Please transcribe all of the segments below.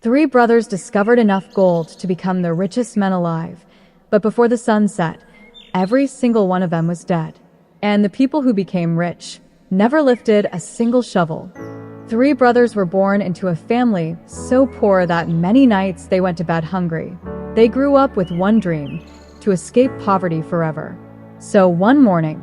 Three brothers discovered enough gold to become the richest men alive, but before the sun set, every single one of them was dead. And the people who became rich never lifted a single shovel. Three brothers were born into a family so poor that many nights they went to bed hungry. They grew up with one dream: to escape poverty forever. So one morning,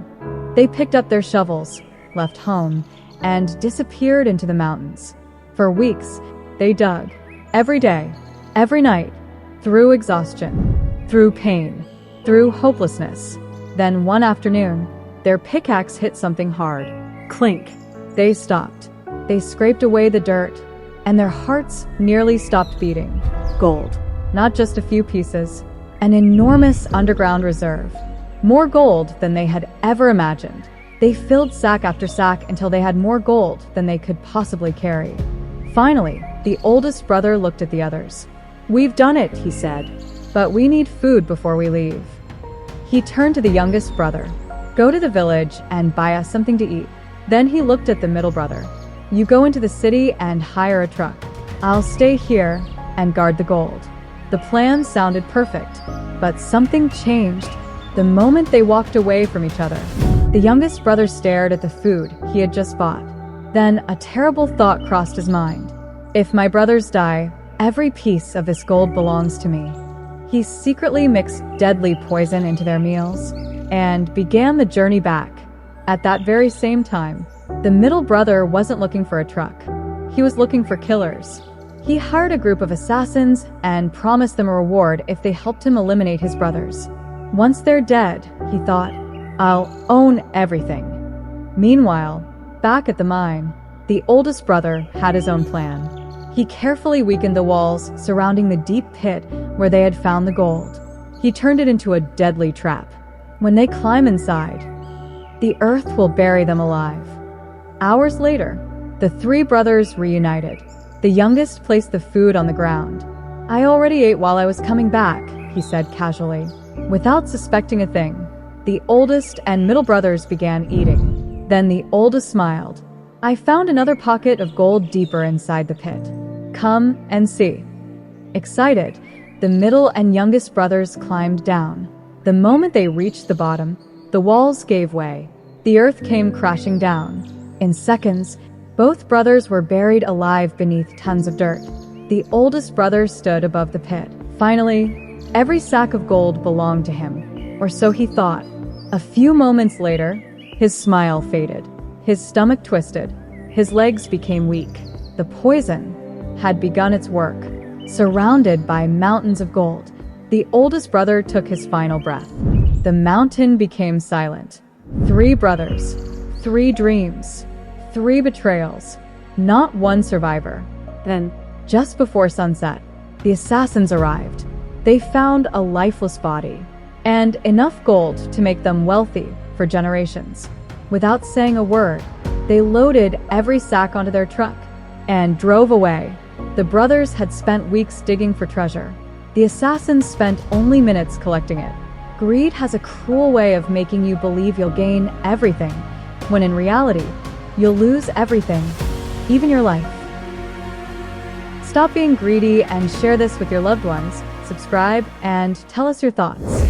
they picked up their shovels, left home, and disappeared into the mountains. For weeks, they dug. Every day, every night, through exhaustion, through pain, through hopelessness. Then one afternoon, their pickaxe hit something hard. Clink! They stopped. They scraped away the dirt, and their hearts nearly stopped beating. Gold. Not just a few pieces, an enormous underground reserve. More gold than they had ever imagined. They filled sack after sack until they had more gold than they could possibly carry. Finally, the oldest brother looked at the others. "We've done it," he said, "but we need food before we leave." He turned to the youngest brother. "Go to the village and buy us something to eat." Then he looked at the middle brother. "You go into the city and hire a truck. I'll stay here and guard the gold." The plan sounded perfect, but something changed the moment they walked away from each other. The youngest brother stared at the food he had just bought. Then a terrible thought crossed his mind. "If my brothers die, every piece of this gold belongs to me." He secretly mixed deadly poison into their meals and began the journey back. At that very same time, the middle brother wasn't looking for a truck. He was looking for killers. He hired a group of assassins and promised them a reward if they helped him eliminate his brothers. Once they're dead, he thought, "I'll own everything." Meanwhile, back at the mine, the oldest brother had his own plan. He carefully weakened the walls surrounding the deep pit where they had found the gold. He turned it into a deadly trap. When they climb inside, the earth will bury them alive. Hours later, the three brothers reunited. The youngest placed the food on the ground. "I already ate while I was coming back," he said casually. Without suspecting a thing, the oldest and middle brothers began eating. Then the oldest smiled. "I found another pocket of gold deeper inside the pit. Come and see." Excited, the middle and youngest brothers climbed down. The moment they reached the bottom, the walls gave way. The earth came crashing down. In seconds, both brothers were buried alive beneath tons of dirt. The oldest brother stood above the pit. Finally, every sack of gold belonged to him, or so he thought. A few moments later, his smile faded. His stomach twisted. His legs became weak. The poison had begun its work. Surrounded by mountains of gold, the oldest brother took his final breath. The mountain became silent. Three brothers, three dreams, three betrayals, not one survivor. Then, just before sunset, the assassins arrived. They found a lifeless body and enough gold to make them wealthy for generations. Without saying a word, they loaded every sack onto their truck and drove away. The brothers had spent weeks digging for treasure. The assassins spent only minutes collecting it. Greed has a cruel way of making you believe you'll gain everything, when in reality, you'll lose everything, even your life. Stop being greedy and share this with your loved ones. Subscribe and tell us your thoughts.